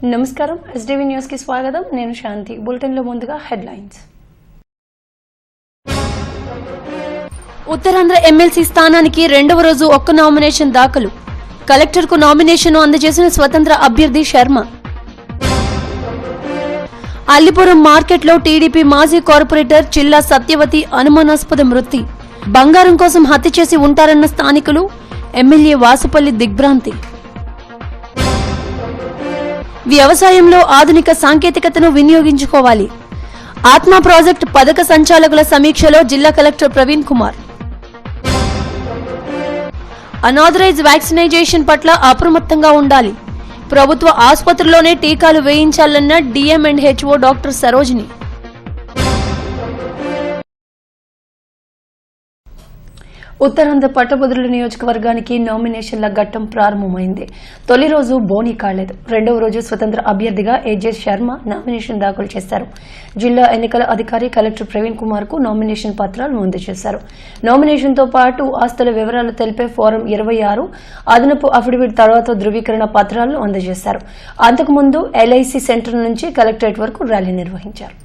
నమస్కారం SDV news కి స్వాగతం నేను శాంతి బులెటిన్ లో ముందుగా హెడ్లైన్స్ ఉత్తరాంధ్ర ఎమ్మెల్సీ స్థానానికి రెండవ రోజు ఒక్క నామినేషన్ దాఖలు కలెక్టర్ కు నామినేషన్ అందజేసిన స్వతంత్ర అభ్యర్థి శర్మ అల్లిపురం మార్కెట్లో టీడీపీ మాజీ కార్పొరేటర్ చిల్లా సత్యవతి అనుమానాస్పద మృతి బంగారం కోసం హత్య చేసి ఉంటారన్న స్థానికులు ఎమ్మెల్యే వాసుపల్లి దిగ్భ్రాంతి వ్యవసాయంలో ఆధునిక సాంకేతికతను వినియోగించుకోవాలి ఆత్మ ప్రాజెక్ట్ పథక సంచాలకుల సమీక్షలో జిల్లా collector Praveen Kumar unauthorised vaccination పట్ల అప్రమత్తంగా ఉండాలి ప్రభుత్వ ఆసుపత్రుల్లోనే టీకాలు వేయించాలన్న డిఎంఎండ్హెచ్ఓ డాక్టర్ సరోజిని ఉత్తరాంధ్ర పట్టభద్రుల నియోజకవర్గానికి నామినేషన్ల ఘట్టం ప్రారంభమైంది. తొలి రోజు బోని కాలేదు. రెండవ రోజు స్వతంత్ర అభ్యర్థిగా ఏజే శర్మ నామినేషన్ దాఖలు చేశారు. జిల్లా ఎన్నికల అధికారి కలెక్టర్ ప్రవీణ్ కుమార్ కు నామినేషన్ పత్రాలు అందజేశారు. నామినేషన్ తో పాటు ఆస్తుల వివరాలు తెలిపే ఫారం 26 అదనపు అఫిడవిట్ తర్వాత ధృవీకరణ పత్రాలను అందజేశారు. అంతకుముందు ఎల్ఐసి సెంటర్ నుంచి కలెక్టరేట్ వరకు ర్యాలీ నిర్వహించారు.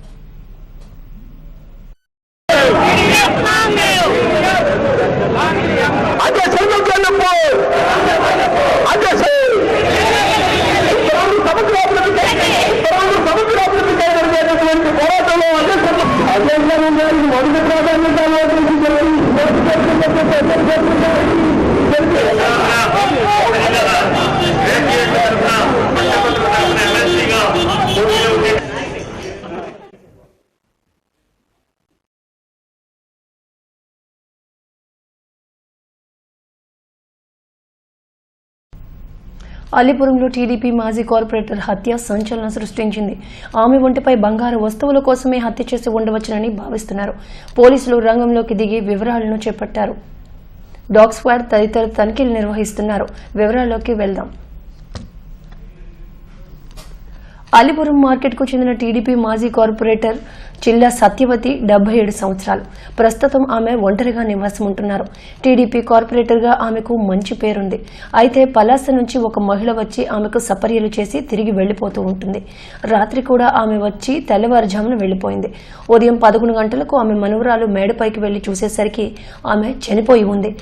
అల్లిపురంలో టీడీపీ మాజీ కార్పొరేటర్ హత్య సంచలనం సృష్టించింది. ఆమె ఒంటిపై బంగారు వస్తువుల కోసమే హత్య చేసి ఉండవచ్చునని భావిస్తున్నారు. పోలీసులు రంగంలోకి దిగి వివరాలను చేపట్టారు. డాగ్ స్క్వాడ్ తదితర తనిఖీలు నిర్వహిస్తున్నారు. వివరాల్లోకి వెళ్దాం. అల్లిపురం మార్కెట్ కు చెందిన టీడీపీ మాజీ కార్పొరేటర్ చిల్లా సత్యవతి 77 సంవత్సరాలు. ప్రస్తుతం ఆమె ఒంటరిగా నివాసం ఉంటున్నారు. టీడీపీ కార్పొరేటర్ గా ఆమెకు మంచి పేరుంది. అయితే పలాస నుంచి ఒక మహిళ వచ్చి ఆమెకు సపర్యలు చేసి తిరిగి వెళ్లిపోతూ ఉంటుంది. రాత్రి కూడా ఆమె వచ్చి తెల్లవారుజామున వెళ్లిపోయింది. ఉదయం 11 గంటలకు ఆమె మనవరాలు మేడపైకి వెళ్లి చూసేసరికి ఆమె చనిపోయి ఉంది.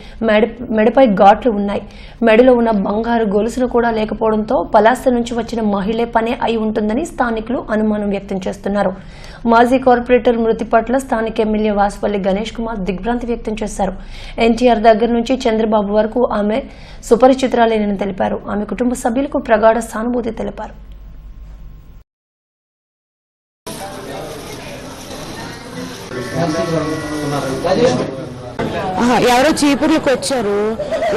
మెడపై ఘాట్లు ఉన్నాయి. మెడలో ఉన్న బంగారు గొలుసును కూడా లేకపోవడంతో పలాస నుంచి వచ్చిన మహిళే పనే అయి ఉంటుందని స్థానికులు అనుమానం వ్యక్తం చేస్తున్నారు. మాజీ కార్పొరేటర్ మృతి పట్ల స్థానిక ఎమ్మెల్యే వాసుపల్లి గణేష్ కుమార్ దిగ్భ్రాంతి వ్యక్తం చేశారు. ఎన్టీఆర్ దగ్గర నుంచి చంద్రబాబు వరకు ఆమె సుపరిచితురాలేనని తెలిపారు. ఆమె కుటుంబ సభ్యులకు ప్రగాఢ సానుభూతి తెలిపారు. ఎవరో చీపుర్లకు వచ్చారు,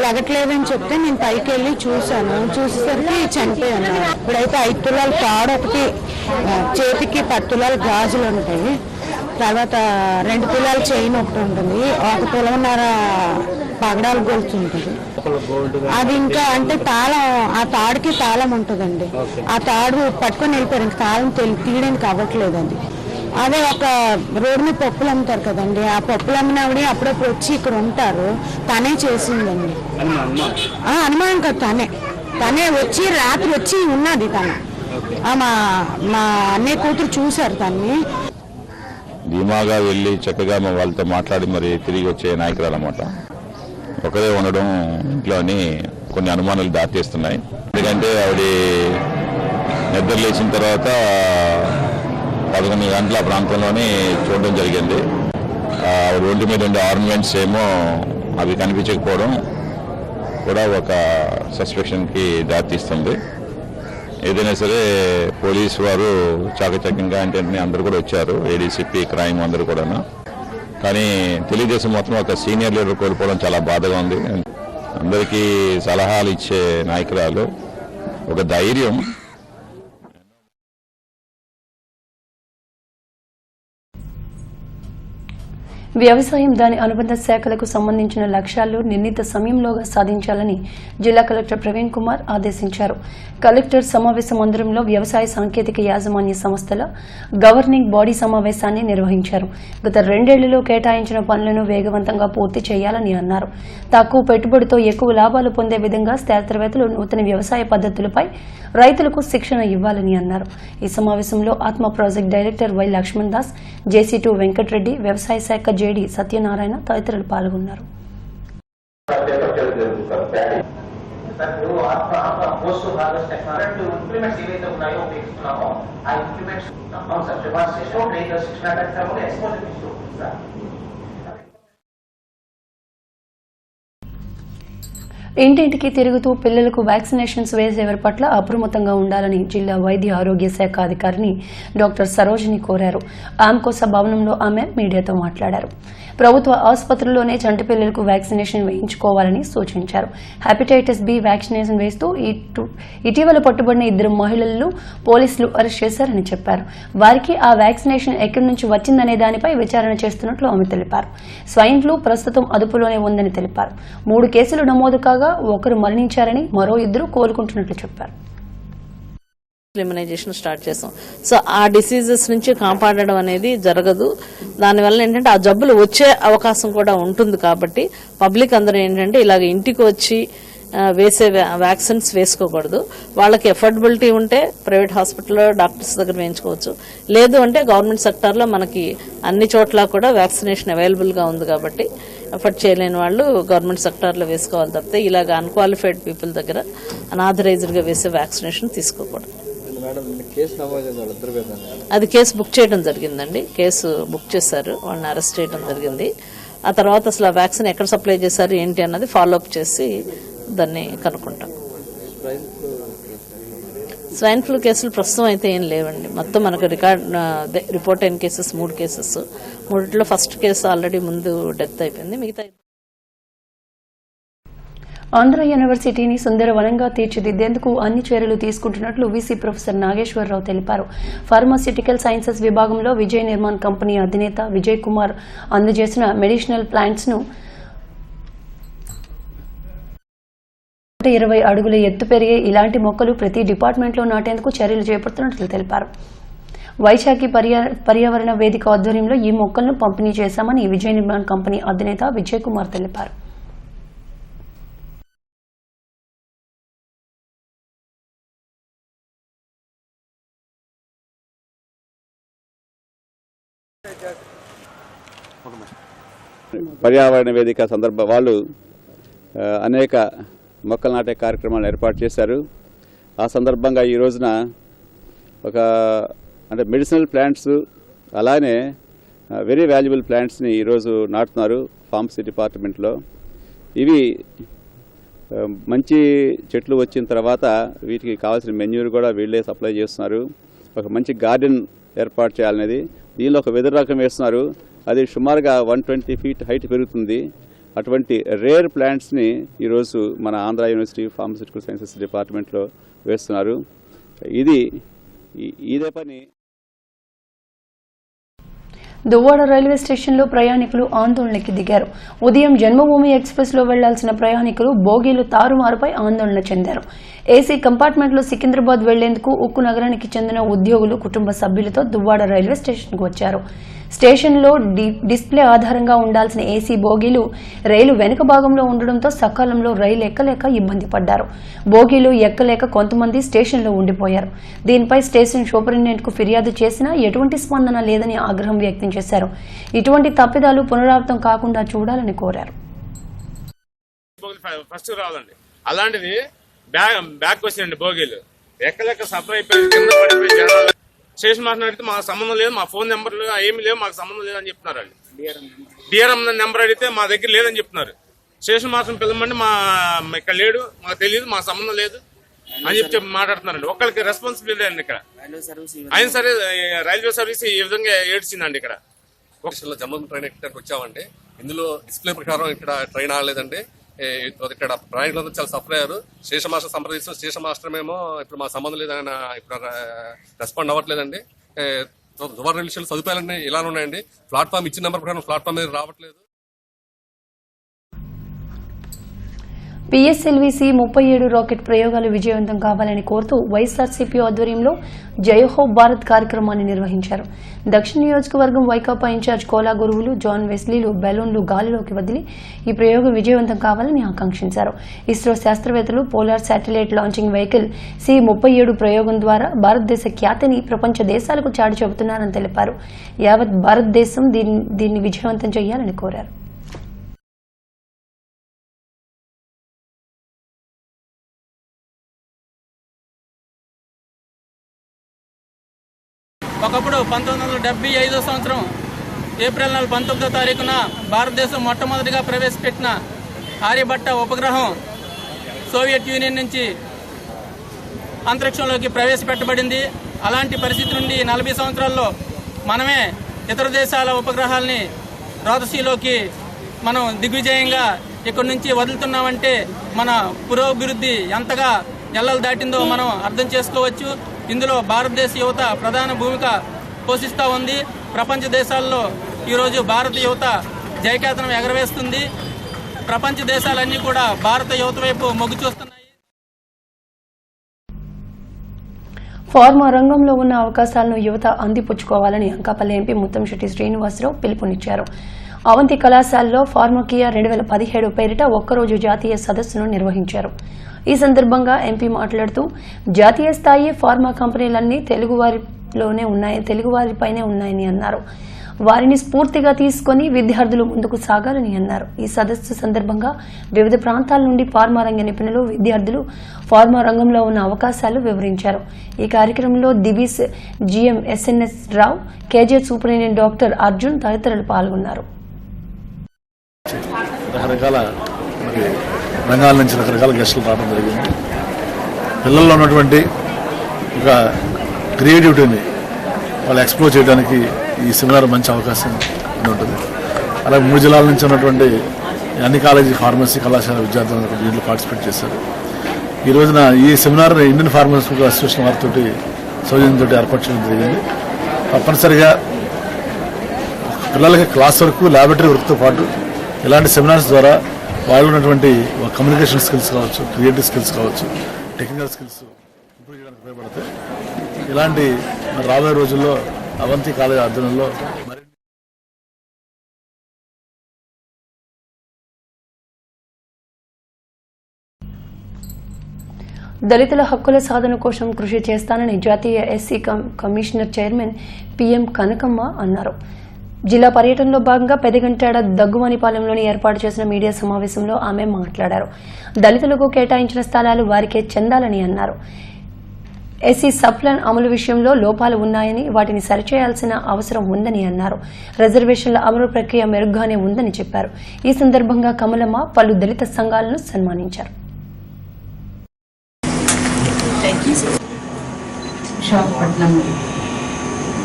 లగట్లేదని చెప్తే నేను పైకి వెళ్ళి చూశాను. చూసేసరికి చనిపోయి ఉన్నారు. ఇప్పుడైతే 5 తులాల తాడు ఒకటి, చేతికి 10 తులాల గాజులు ఉంటాయి, తర్వాత 2 తులాల చైన్ ఒకటి ఉంటుంది, 1 తులన్నర పగడాల గొలుసు ఉంటుంది. అది ఇంకా అంటే తాళం, ఆ తాడుకి తాళం ఉంటుందండి. ఆ తాడు పట్టుకొని వెళ్ళిపోయారు. ఇంకా తాళం తీయడానికి అవ్వట్లేదు. అది అదే ఒక రోడ్డు మీద పప్పులు అమ్ముతారు కదండి, ఆ పప్పులు అమ్మినవిడ అప్పుడప్పుడు వచ్చి ఇక్కడ ఉంటారు. తనే చేసిందండి. అనుమానం కాదు, తనే వచ్చి రాత్రి వచ్చి ఉన్నది. తను మా అన్నయ్య కూతురు చూశారు తన్ని. ధీమాగా వెళ్ళి చక్కగా మా వాళ్ళతో మాట్లాడి మరి తిరిగి వచ్చే నాయకురాలు అన్నమాట. ఒకరే ఉండడం ఇంట్లోని కొన్ని అనుమానాలు దాటేస్తున్నాయి. ఎందుకంటే ఆవిడ నిద్ర లేచిన తర్వాత 11 గంటల ప్రాంతంలోనే చూడడం జరిగింది. ఒంటి మీద ఉండే ఆర్నమెంట్స్ ఏమో అవి కనిపించకపోవడం కూడా ఒక సస్పెక్షన్కి దారితీస్తుంది. ఏదైనా సరే పోలీసు వారు చాకచక్యంగా అంటే అందరూ కూడా వచ్చారు, ఏడీసీపీ క్రైమ్ అందరూ కూడా. కానీ తెలుగుదేశం మొత్తం ఒక సీనియర్ లీడర్ కోల్పోవడం చాలా బాధగా ఉంది. అందరికీ సలహాలు ఇచ్చే నాయకురాలు, ఒక ధైర్యం. వ్యవసాయం దాని అనుబంధ శాఖలకు సంబంధించిన లక్ష్యాలు నిర్ణీత సమయంలోగా సాధించాలని జిల్లా కలెక్టర్ ప్రవీణ్ కుమార్ ఆదేశించారు. కలెక్టర్ సమావేశ మందిరంలో వ్యవసాయ సాంకేతిక యాజమాన్య సంస్థల గవర్నింగ్ బాడీ సమావేశాన్ని నిర్వహించారు. గత 2 ఏళ్లలో కేటాయించిన పనులను వేగవంతంగా పూర్తి చేయాలని అన్నారు. తక్కువ పెట్టుబడితో ఎక్కువ లాభాలు పొందే విధంగా శాస్త్రవేత్తలు నూతన వ్యవసాయ పద్ధతులపై రైతులకు శిక్షణ ఇవ్వాలని అన్నారు. ఈ సమావేశంలో ATMA project director Y Lakshman Das, జేసీ2 వెంకటరెడ్డి, వ్యవసాయ శాఖ జేడీ సత్యనారాయణ తదితరులు పాల్గొన్నారు. ఇంటింటికి తిరుగుతూ పిల్లలకు వ్యాక్సినేషన్స్ వేసేవారి పట్ల అప్రమత్తంగా ఉండాలని జిల్లా వైద్య ఆరోగ్య శాఖ అధికారిని డాక్టర్ సరోజిని కోరారు. ఆమ్కోస భవనంలో ఆమె మీడియాతో మాట్లాడారు. ప్రభుత్వ ఆసుపత్రుల్లోనే చంటి పిల్లలకు వ్యాక్సినేషన్ వేయించుకోవాలని సూచించారు. హెపటైటిస్ బి వ్యాక్సినేషన్ వేస్తూ ఇటీవల పట్టుబడిన 2 మహిళలను పోలీసులు అరెస్ట్ చేశారని చెప్పారు. వారికి ఆ వ్యాక్సినేషన్ ఎక్కడి నుంచి వచ్చిందనే దానిపై విచారణ చేస్తున్నట్లు ఆమె తెలిపారు. స్వైన్ ఫ్లూ ప్రస్తుతం అదుపులోనే ఉందని తెలిపారు. 3 కేసులు నమోదు కాగా 1 మరణించారని, మరో 2 కోలుకుంటున్నట్లు చెప్పారు. ఇమ్యునైజేషన్ స్టార్ట్ చేసాం. సో ఆ డిసీజెస్ నుంచి కాపాడడం అనేది జరగదు. దానివల్ల ఏంటంటే ఆ జబ్బులు వచ్చే అవకాశం కూడా ఉంటుంది. కాబట్టి పబ్లిక్ అందరూ ఏంటంటే ఇలాగ ఇంటికి వచ్చి వేసే వ్యాక్సిన్స్ వేసుకోకూడదు. వాళ్ళకి ఎఫోర్డబిలిటీ ఉంటే ప్రైవేట్ హాస్పిటల్లో డాక్టర్స్ దగ్గర వేయించుకోవచ్చు. లేదు అంటే గవర్నమెంట్ సెక్టార్లో మనకి అన్ని చోట్ల కూడా వ్యాక్సినేషన్ అవైలబుల్గా ఉంది. కాబట్టి ఎఫర్ట్ చేయలేని వాళ్ళు గవర్నమెంట్ సెక్టార్లో వేసుకోవాలి తప్పితే ఇలాగ అన్క్వాలిఫైడ్ పీపుల్ దగ్గర అనాథరైజ్డ్గా వేసే వ్యాక్సినేషన్ తీసుకోకూడదు. అది కేసు బుక్ చేయడం జరిగిందండి. కేసు బుక్ చేశారు, వాళ్ళని అరెస్ట్ చేయడం జరిగింది. ఆ తర్వాత అసలు ఆ వ్యాక్సిన్ ఎక్కడ సప్లై చేశారు ఏంటి అన్నది ఫాలో అప్ చేసి దాన్ని కనుక్కుంటాం. స్వైన్ ఫ్లూ కేసులు ప్రస్తుతం అయితే ఏం లేవండి. మొత్తం మనకు రిపోర్ట్ అయిన కేసెస్ 3 కేసెస్. 3లో ఫస్ట్ కేసు ఆల్రెడీ ముందు డెత్ అయిపోయింది. మిగతా ఆంధ్ర యూనివర్సిటీని సుందరవనంగా తీర్చిదిద్దేందుకు అన్ని చర్యలు తీసుకుంటున్నట్లు వీసీ ప్రొఫెసర్ నాగేశ్వరరావు తెలిపారు. ఫార్మాస్యూటికల్ సైన్సెస్ విభాగంలో విజయ్ నిర్మాణ్ కంపెనీ అధినేత విజయ్ కుమార్ అందజేసిన మెడిసినల్ ప్లాంట్స్ ను 20 అడుగుల ఎత్తు పెరిగే ఇలాంటి మొక్కలు ప్రతి డిపార్ట్మెంట్లో నాటేందుకు చర్యలు చేపడుతున్నట్లు తెలిపారు. వైశాఖి పర్యావరణ వేదిక ఆధ్వర్యంలో ఈ మొక్కలను పంపిణీ చేశామని విజయ్ నిర్మాణ్ కంపెనీ అధినేత విజయ్ కుమార్ తెలిపారు. పర్యావరణ వేదిక వాళ్ళు అనేక మొక్కలు నాటే కార్యక్రమాలు ఏర్పాటు చేశారు. ఆ సందర్భంగా ఈ రోజున అంటే మెడిసినల్ ప్లాంట్స్ అలానే వెరీ వాల్యుబుల్ ప్లాంట్స్ని ఈరోజు నాటుతున్నారు ఫార్మసీ డిపార్ట్మెంట్లో. ఇవి మంచి చెట్లు వచ్చిన తర్వాత వీటికి కావాల్సిన మెన్యూర్ కూడా వీళ్ళే సప్లై చేస్తున్నారు. ఒక మంచి గార్డెన్ ఏర్పాటు చేయాలనేది దీనిలో ఒక వెదురు రకం వేస్తున్నారు. అది సుమారుగా 120 ఫీట్ హైట్ పెరుగుతుంది. అటువంటి రేర్ ప్లాంట్స్ని ఈరోజు మన ఆంధ్ర యూనివర్సిటీ ఫార్మస్యూటికల్ సైన్సెస్ డిపార్ట్మెంట్లో వేస్తున్నారు. ఇదే పని. దువ్వాడ రైల్వే స్టేషన్లో ప్రయాణికులు ఆందోళనకి దిగారు. ఉదయం జన్మభూమి ఎక్స్ప్రెస్లో వెళ్లాల్సిన ప్రయాణికులు బోగీలు తారుమారుపై ఆందోళన చెందారు. ఏసీ కంపార్ట్మెంట్లో సికింద్రాబాద్ వెళ్లేందుకు ఉక్కు నగరానికి చెందిన ఉద్యోగులు కుటుంబ సభ్యులతో దువ్వాడ రైల్వే స్టేషన్కు వచ్చారు. స్టేషన్లో డిస్ప్లే ఆధారంగా ఉండాల్సిన ఏసీ బోగీలు రైలు వెనుక భాగంలో ఉండడంతో సకాలంలో రైలు ఎక్కలేక ఇబ్బంది పడ్డారు. బోగీలు ఎక్కలేక కొంతమంది స్టేషన్లో ఉండిపోయారు. దీనిపై స్టేషన్ సూపరింటెండెంట్కు ఫిర్యాదు చేసినా ఎటువంటి స్పందన లేదని ఆగ్రహం వ్యక్తం చేశారు. ఇటువంటి తప్పిదాలు పునరావృతం కాకుండా చూడాలని కోరారు. అలాంటిది బ్యాక్ వచ్చిందండి బోగీలు ఎక్కలెక్క సఫర్ అయిపోయి కింద పడిపోయి జనాలు స్టేషన్ మాట్లాడితే మాకు సంబంధం లేదు, మా ఫోన్ నెంబర్లు ఏమి లేవు, మాకు సంబంధం లేదని చెప్తున్నారు. వాళ్ళు డిఆర్ఎం నెంబర్ అడిగితే మా దగ్గర లేదని చెప్తున్నారు. స్టేషన్ మాత్రం పిల్లమండి మా ఇక్కడ లేడు, మాకు తెలియదు, మాకు సంబంధం లేదు అని చెప్పి మాట్లాడుతున్నారండి. ఒక్కరికి రెస్పాన్సిబిలిటీ అండి ఇక్కడ. అయినా సరే రైల్వే సర్వీస్ ఈ విధంగా ఏడ్చిందండి. ఇక్కడ జమ్మూ ట్రైన్ ఎక్కడానికి వచ్చామండి. ఇందులో డిస్ప్లే ప్రకారం ఇక్కడ ట్రైన్ ఆగలేదండి. ఇక్కడ ప్రయాణికులందరూ చాలా సఫర్ అయ్యారు. స్టేషన్ మాస్టర్ సంప్రదిస్తూ స్టేషన్ మాస్టర్ మేము ఇప్పుడు మా సంబంధం లేదని ఇప్పుడు రెస్పాండ్ అవ్వట్లేదండి. దుబారా రైల్వే స్టేషన్ సదుపాయాలన్నీ ఇలా ఉన్నాయండి. ప్లాట్ఫామ్ ఇచ్చిన నెంబర్ ప్రకారం ప్లాట్ఫామ్ మీద రావట్లేదు. పిఎస్ఎల్వీసీ 37 రాకెట్ ప్రయోగాలు విజయవంతం కావాలని కోరుతూ వైఎస్ఆర్సీపీ ఆధ్వర్యంలో జయహో భారత్ కార్యక్రమాన్ని నిర్వహించారు. దక్షిణ నియోజకవర్గం వైకాపా ఇన్ఛార్జ్ కోలా గురువులు జాన్ వెస్లీలు బెలూన్లు గాలిలోకి వదిలి ఈ ప్రయోగం విజయవంతం కావాలని ఆకాంక్షించారు. ఇస్రో శాస్త్రవేత్తలు polar satellite launching vehicle C-37 ప్రయోగం ద్వారా భారతదేశ ఖ్యాతిని ప్రపంచ దేశాలకు చాటి చెబుతున్నారని తెలిపారు. యావత్ భారతదేశం దీన్ని విజయవంతం చేయాలని కోరారు. ఒకప్పుడు 1975 సంవత్సరం ఏప్రిల్ నెల 19వ తారీఖున భారతదేశం మొట్టమొదటిగా ప్రవేశపెట్టిన ఆర్యభట్ట ఉపగ్రహం సోవియట్ యూనియన్ నుంచి అంతరిక్షంలోకి ప్రవేశపెట్టబడింది. అలాంటి పరిస్థితి నుండి 40 సంవత్సరాల్లో మనమే ఇతర దేశాల ఉపగ్రహాలని రోదసీలోకి మనం దిగ్విజయంగా ఇక్కడి నుంచి వదులుతున్నామంటే మన పురోభివృద్ధి ఎంతగా ఎల్లలు దాటిందో మనం అర్థం చేసుకోవచ్చు. ఇందులో భారతదేశ యువత ప్రధాన భూమిక పోషిస్తూ ఉంది. ప్రపంచ దేశాల్లో ఈరోజు భారత యువత జయకేతనం ఎగరవేస్తుంది. ప్రపంచ దేశాలన్నీ కూడా భారత యువత వైపు మొగ్గు చూస్తున్నాయి. ఫార్మా రంగంలో ఉన్న అవకాశాలను యువత అందిపుచ్చుకోవాలని అంకాపల్లి ఎంపీ ముత్తంశెట్టి శ్రీనివాసరావు పిలుపునిచ్చారు. అవంతి కళాశాలలో ఫార్మాకియా 2017 పేరిట ఒక్కరోజు జాతీయ సదస్సును నిర్వహించారు. ఈ సందర్భంగా ఎంపీ మాట్లాడుతూ జాతీయ స్థాయి ఫార్మా కంపెనీలన్నీ తెలుగువారిపైనే ఉన్నాయని అన్నారు. వారిని స్ఫూర్తిగా తీసుకుని విద్యార్థులు ముందుకు సాగాలని అన్నారు. ఈ సదస్సు సందర్భంగా వివిధ ప్రాంతాల నుండి ఫార్మా రంగ నిపుణులు విద్యార్థులు ఫార్మా రంగంలో ఉన్న అవకాశాలు వివరించారు. ఈ కార్యక్రమంలో దివిస్ GM SNS రావు, కేజే సూపరింటెండెంట్ డాక్టర్ అర్జున్ తదితరులు పాల్గొన్నారు. రకరకాల రంగాల నుంచి రకరకాల గెస్టులు రావడం జరిగింది. పిల్లల్లో ఉన్నటువంటి ఒక క్రియేటివిటీని వాళ్ళు ఎక్స్ప్లోర్ చేయడానికి ఈ సెమినార్ మంచి అవకాశం ఉంటుంది. అలాగే 3 జిల్లాల నుంచి ఉన్నటువంటి అన్ని కాలేజీ ఫార్మసీ కళాశాల విద్యార్థులు దీంట్లో పార్టిసిపేట్ చేశారు. ఈ రోజున ఈ సెమినార్ ఇండియన్ ఫార్మస్యూటికల్ అసోసియేషన్ వారితో సౌజన్యంతో ఏర్పాటు చేయడం జరిగింది. తప్పనిసరిగా పిల్లలకి క్లాస్ వర్క్ ల్యాబొరేటరీ వర్క్తో పాటు ఇలాంటి సెమినార్స్ ద్వారా వాళ్ళు ఉన్నటువంటి కమ్యూనికేషన్ స్కిల్స్ కావచ్చు, క్రియేటివ్ స్కిల్స్ కావచ్చు, టెక్నికల్ స్కిల్స్ ఇంప్రూవ్ చేయడానికి ఉపయోగపడతాయి. ఇలాంటి రాబోయే రోజుల్లో అవంతి కాలేజ్ ఆధ్వర్యంలో దళితుల హక్కుల సాధన కోసం కృషి చేస్తానని జాతీయ SC commissioner chairman PM Kanakamma అన్నారు. జిల్లా పర్యటనలో భాగంగా పెదగంటాడ దగ్గువానిపాలెంలోని ఏర్పాటు చేసిన మీడియా సమావేశంలో ఆమె మాట్లాడారు. దళితులకు కేటాయించిన స్థలాలు వారికే చెందాలని అన్నారు. ఎస్సీ సబ్ ప్లాన్ అమలు విషయంలో లోపాలు ఉన్నాయని వాటిని సరిచేయాల్సిన అవసరం ఉందని అన్నారు. రిజర్వేషన్ల అమలు ప్రక్రియ మెరుగ్గానే ఉందని చెప్పారు. ఈ సందర్భంగా కమలమ్మ పలు దళిత సంఘాలను సన్మానించారు. విశాఖపట్నం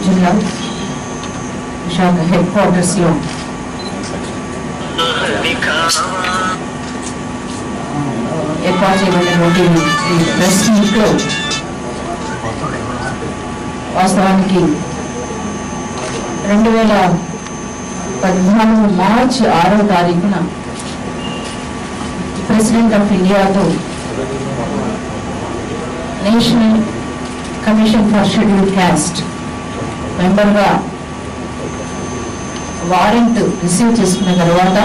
జిల్లా విశాఖ హెడ్ క్వార్టర్స్ లో ఏర్పాటు చేయబడినటువంటి ఈ ప్రెస్ మీట్ లో వాస్తవానికి 2014 మార్చి 6వ తారీఖున ప్రెసిడెంట్ ఆఫ్ ఇండియాతో national commission for scheduled caste మెంబర్గా వారెంట్ రిసీవ్ చేసుకున్న తర్వాత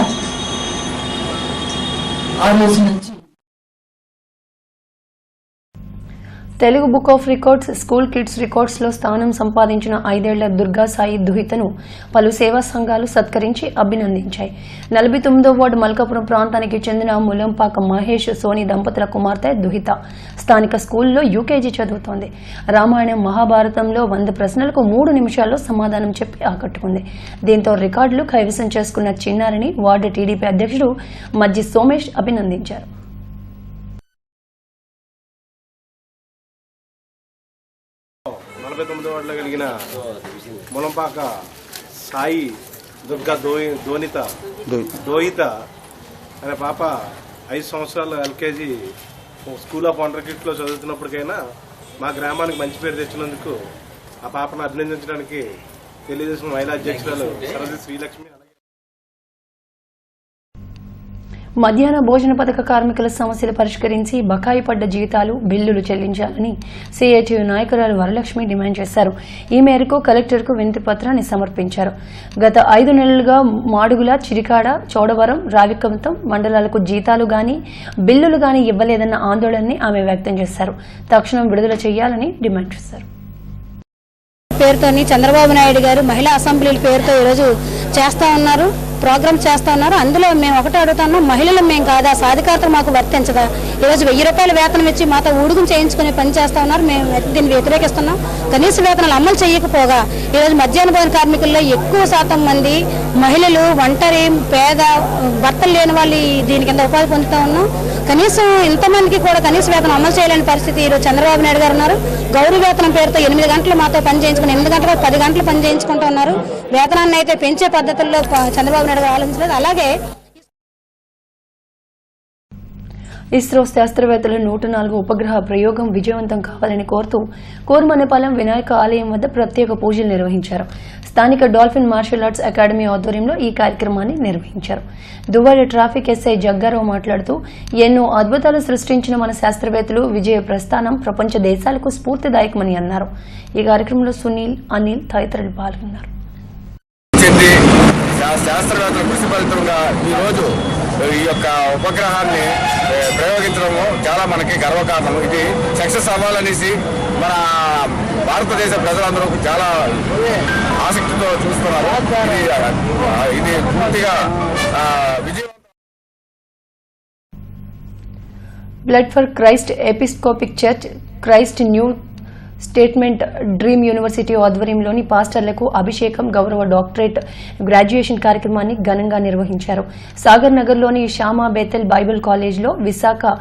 ఆ రోజు నుంచి Telugu book of records school kids records లో స్థానం సంపాదించిన 5 ఏళ్ల దుర్గా సాయి దుహితను పలు సేవా సంఘాలు సత్కరించి అభినందించాయి. 49వ వార్డు మల్కాపురం ప్రాంతానికి చెందిన ములంపాక మహేష్ సోని దంపతుల కుమార్తె దుహిత స్థానిక స్కూల్లో UKG చదువుతోంది. రామాయణం మహాభారతంలో 100 ప్రశ్నలకు 3 నిమిషాల్లో సమాధానం చెప్పి ఆకట్టుకుంది. దీంతో రికార్డులు కైవసం చేసుకున్న చిన్నారిని వార్డు టీడీపీ అధ్యక్షుడు మజ్జి సోమేష్ అభినందించారు. 49వ వార్డులో కలిగిన ములంపాక సాయి దుర్గా దోహిత అనే పాప 5 సంవత్సరాలు LKG స్కూల్ ఆఫ్ వండర్ కిడ్స్లో చదువుతున్నప్పటికైనా మా గ్రామానికి మంచి పేరు తెచ్చినందుకు ఆ పాపను అభినందించడానికి తెలుగుదేశం మహిళా అధ్యక్షురాలు సరస్వతి శ్రీలక్ష్మి మధ్యాహ్న భోజన పథక కార్మికుల సమస్యలు పరిష్కరించి బకాయి పడ్డ జీతాలు బిల్లులు చెల్లించాలని సిఐటియు నాయకురాలు వరలక్ష్మి డిమాండ్ చేశారు. ఈ మేరకు కలెక్టర్కు వినతి పత్రాన్ని సమర్పించారు. గత 5 నెలలుగా మాడుగుల, చిరికాడ, చోడవరం, రావికంతం మండలాలకు జీతాలు గాని బిల్లులు గాని ఇవ్వలేదన్న ఆందోళనని ఆమె వ్యక్తం చేశారు. తక్షణం విడుదల చేయాలని డిమాండ్ చేశారు. పేరుతోని చంద్రబాబు నాయుడు గారు మహిళా అసెంబ్లీల పేరుతో ఈరోజు చేస్తా ఉన్నారు, ప్రోగ్రామ్ చేస్తా ఉన్నారు. అందులో మేము ఒకటే అడుగుతున్నాం, మహిళలు మేము కాదా, సాధికారత మాకు వర్తించదా? ఈరోజు 1000 రూపాయల వేతనం ఇచ్చి మాతో ఊడుగుం చేయించుకునే పని చేస్తా ఉన్నారు. మేము దీన్ని వ్యతిరేకిస్తున్నాం. కనీస వేతనాలు అమలు చేయకపోగా ఈరోజు మధ్యాహ్న భోజన కార్మికుల్లో ఎక్కువ శాతం మంది మహిళలు, ఒంటరి, పేద, భర్తలు లేని వాళ్ళు దీని కింద ఉపాధి పొందుతూ ఉన్నాం. కనీసం ఇంతమందికి కూడా కనీస వేతనం అమలు చేయలేని పరిస్థితి ఈరోజు చంద్రబాబు నాయుడు గారు ఉన్నారు. గౌరవ వేతనం పేరుతో 8 గంటలు మాతో పని చేయించుకుని 8 గంటలకు 10 గంటలు పని చేయించుకుంటూ ఉన్నారు. వేతనాన్ని అయితే పెంచే పద్ధతుల్లో చంద్రబాబు నాయుడు గారు ఆలోచించలేదు. అలాగే ఇస్రో శాస్త్రవేత్తల 104 ఉపగ్రహ ప్రయోగం విజయవంతం కావాలని కోరుతూ కోర్మనేపాలెం వినాయక ఆలయం వద్ద ప్రత్యేక పూజలు నిర్వహించారు. స్థానిక డాల్ఫిన్ మార్షల్ ఆర్ట్స్ అకాడమీ ఆధ్వర్యంలో ఈ కార్యక్రమాన్ని నిర్వహించారు. దువ్వాడ ట్రాఫిక్ ఎస్ఐ జగ్గారావు మాట్లాడుతూ ఎన్నో అద్భుతాలు సృష్టించిన మన శాస్త్రవేత్తలు విజయ ప్రస్థానం ప్రపంచ దేశాలకు స్ఫూర్తిదాయకమని అన్నారు. ఈ కార్యక్రమంలో సునీల్, అనిల్ తదితరులు పాల్గొన్నారు. శాస్త్రవేత్తల కృషి ఫలితంగా ఈరోజు ఈ యొక్క ఉపగ్రహాన్ని ప్రయోగించడము చాలా మనకి గర్వకారణం. ఇది సక్సెస్ అవ్వాలనేసి మన భారతదేశ ప్రజలందరూ చాలా ఆసక్తితో చూస్తున్నారు. ఇది పూర్తిగా విజయవంతం. Blood for Christ episcopic church, Christ new statement dream university ఆధ్వర్యంలోని పాస్టర్లకు అభిషేకం, గౌరవ డాక్టరేట్, గ్రాడ్యుయేషన్ కార్యక్రమాన్ని ఘనంగా నిర్వహించారు. సాగర్ నగర్లోని శ్యామా బేతెల్ బైబిల్ కాలేజ్లో Visakha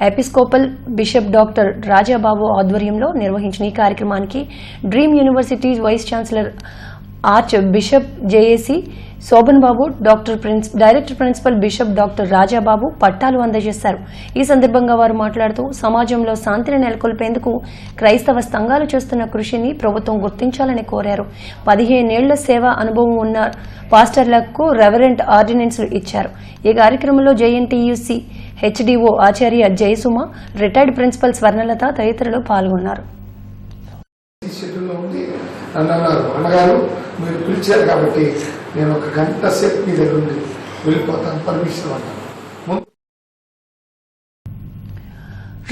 episcopal bishop doctor Rajababu ఆధ్వర్యంలో నిర్వహించిన ఈ కార్యక్రమానికి dream university vice chancellor arch bishop JAC Shobhan Babu, director principal bishop doctor Rajababu పట్టాలు అందజేశారు. ఈ సందర్భంగా వారు మాట్లాడుతూ సమాజంలో శాంతిని నెలకొల్పేందుకు క్రైస్తవ సంఘాలు చేస్తున్న కృషిని ప్రభుత్వం గుర్తించాలని కోరారు. 15 ఏళ్ల సేవా అనుభవం ఉన్న పాస్టర్లకు రెవరెంట్ ఆర్డినెన్స్లు ఇచ్చారు. ఈ కార్యక్రమంలో జేఎన్టీయూసీ హెచ్డీఓ ఆచార్య జయసుమ, రిటైర్డ్ ప్రిన్సిపల్ స్వర్ణలత తదితరులు పాల్గొన్నారు. అన్నగారు మీరు పిలిచారు కాబట్టి నేను 1 గంట సేపు మీ దగ్గర ఉండి వెళ్ళిపోతాను, పర్మిషన్ అన్నాను.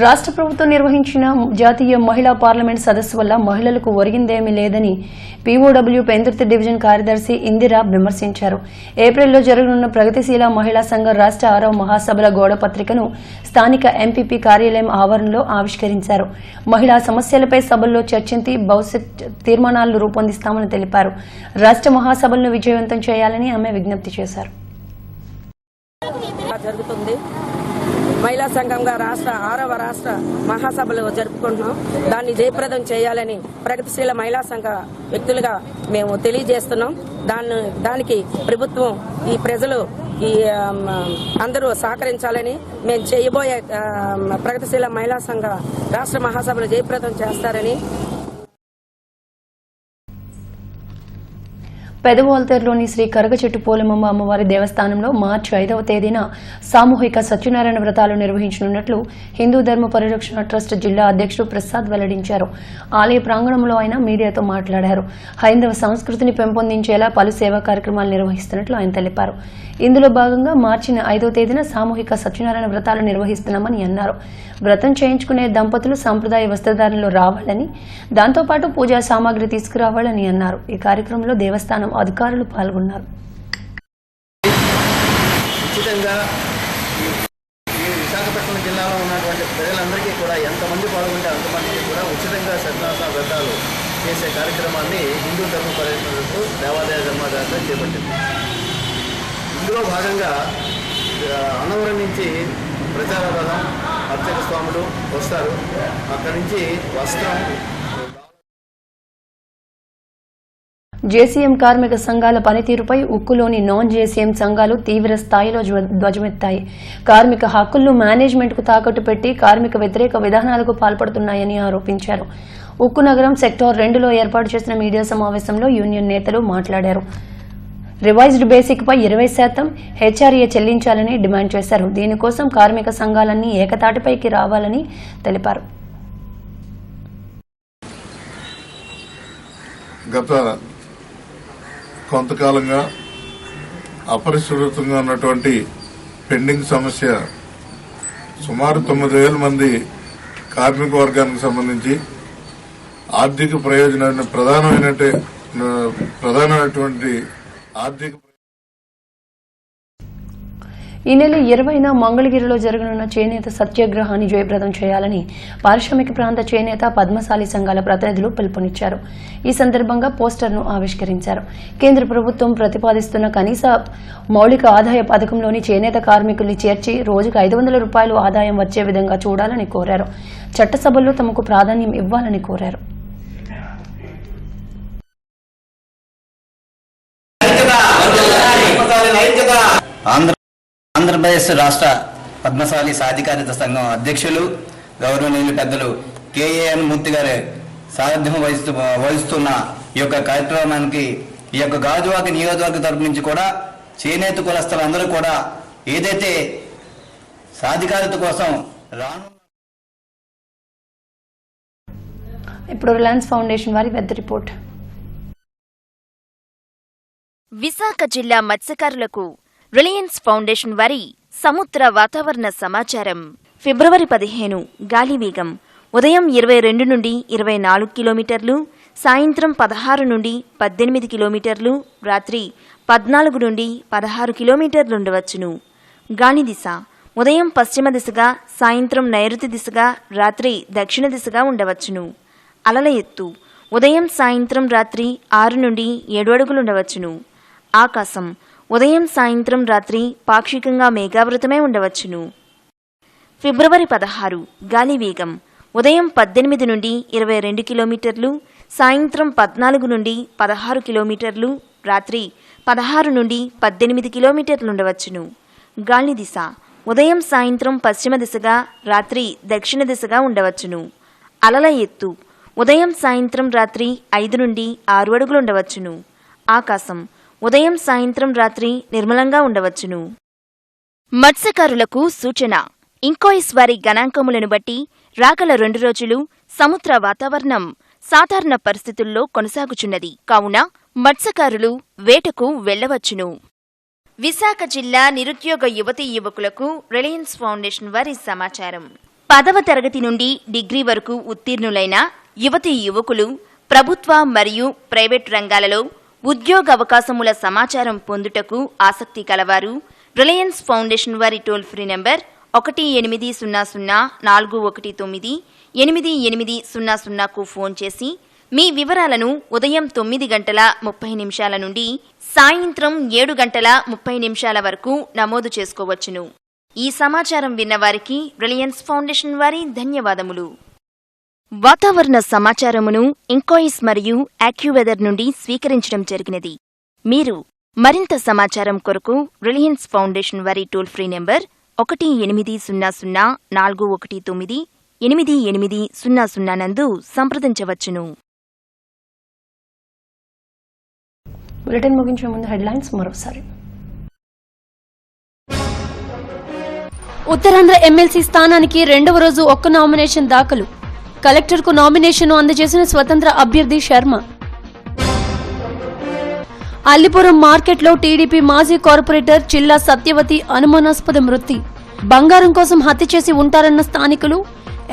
రాష్ట్ర ప్రభుత్వం నిర్వహించిన జాతీయ మహిళా పార్లమెంట్ సదస్సు వల్ల మహిళలకు ఒరిగిందేమీ లేదని పీఓడబ్ల్యూ పెందుర్తి డివిజన్ కార్యదర్శి ఇందిరా విమర్శించారు. ఏప్రిల్లో జరగనున్న ప్రగతిశీల మహిళా సంఘం రాష్ట్ర 6వ మహాసభల గోడపత్రికను స్థానిక ఎంపీపీ కార్యాలయం ఆవరణలో ఆవిష్కరించారు. మహిళా సమస్యలపై సభల్లో చర్చించి భవిష్యత్ తీర్మానాలను రూపొందిస్తామని తెలిపారు. రాష్ట్ర మహాసభలను విజయవంతం చేయాలని ఆమె విజ్ఞప్తి చేశారు. మహిళా సంఘంగా 6వ రాష్ట్ర మహాసభలు జరుపుకుంటున్నాం. దాన్ని జయప్రదం చేయాలని ప్రగతిశీల మహిళా సంఘ వ్యక్తులుగా మేము తెలియజేస్తున్నాం. దానికి ప్రభుత్వం, ఈ ప్రజలు, ఈ అందరూ సహకరించాలని, మేము చేయబోయే ప్రగతిశీల మహిళా సంఘ రాష్ట్ర మహాసభలు జయప్రదం చేస్తారని. పెదవాల్తేరులోని శ్రీ కరగచెట్టు పోలమ్మ అమ్మవారి దేవస్థానంలో మార్చి 5వ తేదీన సామూహిక సత్యనారాయణ వ్రతాలు నిర్వహించనున్నట్లు హిందూ ధర్మ పరిరక్షణ ట్రస్ట్ జిల్లా అధ్యక్షుడు ప్రసాద్ వెల్లడించారు. ఆలయ ప్రాంగణంలో ఆయన మీడియాతో మాట్లాడారు. హైందవ సంస్కృతిని పెంపొందించేలా పలు సేవా కార్యక్రమాలు నిర్వహిస్తున్నట్లు ఆయన తెలిపారు. ఇందులో భాగంగా మార్చి 5వ తేదీన సామూహిక సత్యనారాయణ వ్రతాలు నిర్వహిస్తున్నామని అన్నారు. వ్రతం చేయించుకునే దంపతులు సంప్రదాయ వస్త్రధారణలో రావాలని, దాంతోపాటు పూజా సామాగ్రి తీసుకురావాలని అన్నారు. ఈ కార్యక్రమంలో దేవస్థానం అధికారులు పాల్గొన్నారు. ఉచితంగా ఈ విశాఖపట్నం జిల్లాలో ఉన్నటువంటి ప్రజలందరికీ కూడా ఎంతమంది పాల్గొంటే అంతమందికి కూడా ఉచితంగా సత్యనారాయణ వ్రతాలు చేసే కార్యక్రమాన్ని హిందూ ధర్మ పరిరక్షణకు దేవాదాయ ధర్మాదాయ చేపట్టింది. ఇందులో భాగంగా అన్నవరం నుంచి ప్రచార రథం, అర్చక స్వాములు వస్తారు. అక్కడి నుంచి వస్త్రం. జేసీఎం కార్మిక సంఘాల పనితీరుపై ఉక్కులోని నాన్ జేసీఎం సంఘాలు తీవ్ర స్థాయిలో ధ్వజమెత్తాయి. కార్మిక హక్కులను మేనేజ్మెంట్కు తాకట్టు పెట్టి కార్మిక వ్యతిరేక విధానాలకు పాల్పడుతున్నాయని ఆరోపించారు. ఉక్కు నగరం సెక్టార్ 2లో ఏర్పాటు చేసిన మీడియా సమావేశంలో యూనియన్ నేతలు మాట్లాడారు. రివైజ్డ్ బేసిక్ పై 20% హెచ్ఆర్ఏ చెల్లించాలని డిమాండ్ చేశారు. దీనికోసం కార్మిక సంఘాలన్నీ ఏకతాటిపైకి రావాలని తెలిపారు. గత కొంతకాలంగా అపరిష్కృతంగా ఉన్నటువంటి పెండింగ్ సమస్య సుమారు 9,000 మంది కార్మిక వర్గానికి సంబంధించి ఆర్థిక ప్రయోజనాన్ని ప్రధానమైనటువంటి ఆర్థిక ఈ నెల 20న మంగళగిరిలో జరగనున్న చేనేత సత్యాగ్రహాన్ని జయప్రదం చేయాలని పారిశ్రామిక ప్రాంత చేనేత పద్మశాలి సంఘాల ప్రతినిధులు పిలుపునిచ్చారు. ఈ సందర్భంగా పోస్టర్ను ఆవిష్కరించారు. కేంద్ర ప్రభుత్వం ప్రతిపాదిస్తున్న కనీస మౌలిక ఆదాయ పథకంలోని చేనేత కార్మికుల్ని చేర్చి రోజుకు 500 రూపాయలు ఆదాయం వచ్చే విధంగా చూడాలని కోరారు. చట్టసభల్లో తమకు ప్రాధాన్యం ఇవ్వాలని కోరారు. ఆంధ్రప్రదేశ్ రాష్ట్ర పద్మశాలి సాధికారిత సంఘం అధ్యక్షులు గౌరవనీయులు పెద్దలు కేఏఎన్ మూర్తి గారి సారథ్యం వహిస్తున్న ఈ యొక్క కార్యక్రమానికి ఈ యొక్క గాజువాక నియోజకవర్గ తరపు నుంచి కూడా చేనేత కులస్తులందరూ కూడా ఏదైతే సాధికారిత కోసం రాను. ఇప్పుడు రిలయన్స్ ఫౌండేషన్ వారి పెద్ద రిపోర్ట్. విశాఖ జిల్లా మత్స్యకారులకు రిలయన్స్ ఫౌండేషన్ వారి సముద్ర వాతావరణ సమాచారం. ఫిబ్రవరి 15 గాలి వేగం ఉదయం 22 నుండి 24 కిలోమీటర్లు, సాయంత్రం 16 నుండి 18 కిలోమీటర్లు, రాత్రి 14 నుండి 16 కిలోమీటర్లుండవచ్చును. గాలి దిశ ఉదయం పశ్చిమ దిశగా, సాయంత్రం నైరుతి దిశగా, రాత్రి దక్షిణ దిశగా ఉండవచ్చును. అలల ఎత్తు ఉదయం సాయంత్రం రాత్రి 6 నుండి 7 అడుగులుండవచ్చును. ఆకాశం ఉదయం సాయంత్రం రాత్రి పాక్షికంగా మేఘావృతమై ఉండవచ్చును. ఫిబ్రవరి 16 గాలి వేగం ఉదయం 18 నుండి 22 కిలోమీటర్లు, సాయంత్రం 14 నుండి 16 కిలోమీటర్లు, రాత్రి 16 నుండి 18 కిలోమీటర్లుండవచ్చును. గాలి దిశ ఉదయం సాయంత్రం పశ్చిమ దిశగా, రాత్రి దక్షిణ దిశగా ఉండవచ్చును. అలల ఎత్తు ఉదయం సాయంత్రం రాత్రి 5 నుండి 6 అడుగులుండవచ్చును. ఆకాశం ఉదయం సాయంత్రం రాత్రి నిర్మలంగా ఉండవచ్చును. మత్స్యకారులకు సూచన. ఇంకోయిస్ వారి గణాంకములను బట్టి రాగల 2 రోజులు సముద్ర వాతావరణం సాధారణ పరిస్థితుల్లో కొనసాగుచున్నది. కావున మత్స్యకారులు వేటకు వెళ్లవచ్చును. విశాఖ జిల్లా నిరుద్యోగ యువతీ యువకులకు రిలయన్స్ ఫౌండేషన్ వారి సమాచారం. 10వ తరగతి నుండి డిగ్రీ వరకు ఉత్తీర్ణులైన యువతీ యువకులు ప్రభుత్వ మరియు ప్రైవేట్ రంగాలలో ఉద్యోగ అవకాశముల సమాచారం పొందుటకు ఆసక్తి కలవారు రిలయన్స్ ఫౌండేషన్ వారి టోల్ ఫ్రీ నంబర్ 1800-419-8800కు ఫోన్ చేసి మీ వివరాలను ఉదయం 9:30 నుండి సాయంత్రం 7:30 వరకు నమోదు చేసుకోవచ్చును. ఈ సమాచారం విన్నవారికి రిలయన్స్ ఫౌండేషన్ వారి ధన్యవాదములు. వాతావరణ సమాచారమును ఇంకోయిస్ మరియు యాక్యువెదర్ నుండి స్వీకరించడం జరిగినది. మీరు మరింత సమాచారం కొరకు రిలయన్స్ ఫౌండేషన్ వారి టోల్ ఫ్రీ నంబర్ 1800-419-8800 నందు సంప్రదించవచ్చును. బులెటిన్ ముగించే ముందు హెడ్లైన్స్ మరోసారి. ఉత్తరాంధ్ర ఎమ్మెల్సీ స్థానానికి 2వ రోజు ఒక్క నామినేషన్ దాఖలు. కలెక్టర్కు నామినేషన్ అందజేసిన స్వతంత్ర అభ్యర్థి శర్మ. అల్లిపురం మార్కెట్లో టీడీపీ మాజీ కార్పొరేటర్ చిల్లా సత్యవతి అనుమానాస్పద మృతి. బంగారం కోసం హత్య చేసి ఉంటారన్న స్థానికులు.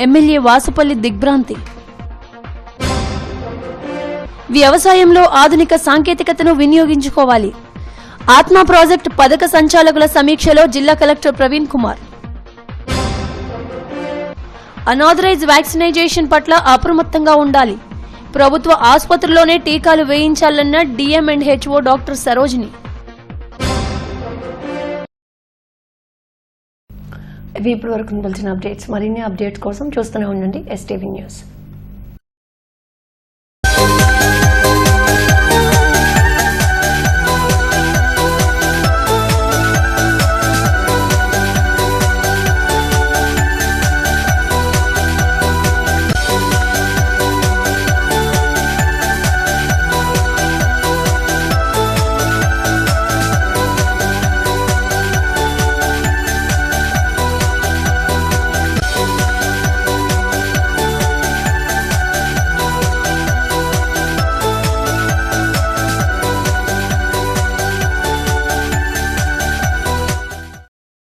ఎమ్మెల్యే వాసుపల్లి దిగ్భ్రాంతి. వ్యవసాయంలో ఆధునిక సాంకేతికతను వినియోగించుకోవాలి. ఆత్మ ప్రాజెక్టు పథక సంచాలకుల సమీక్షలో జిల్లా collector Praveen Kumar. Unauthorised vaccinisation పట్ల అప్రమత్తంగా ఉండాలి. ప్రభుత్వ ఆసుపత్రుల్లోనే టీకాలు వేయించాలన్న డిఎంఎండ్హెచ్ఓ డాక్టర్ సరోజిని. ఇవి ఇప్పటి వరకు తెలిసిన అప్డేట్స్. మరిన్ని అప్డేట్స్ కోసం చూస్తూనే ఉండండి ఎస్టీవీ న్యూస్.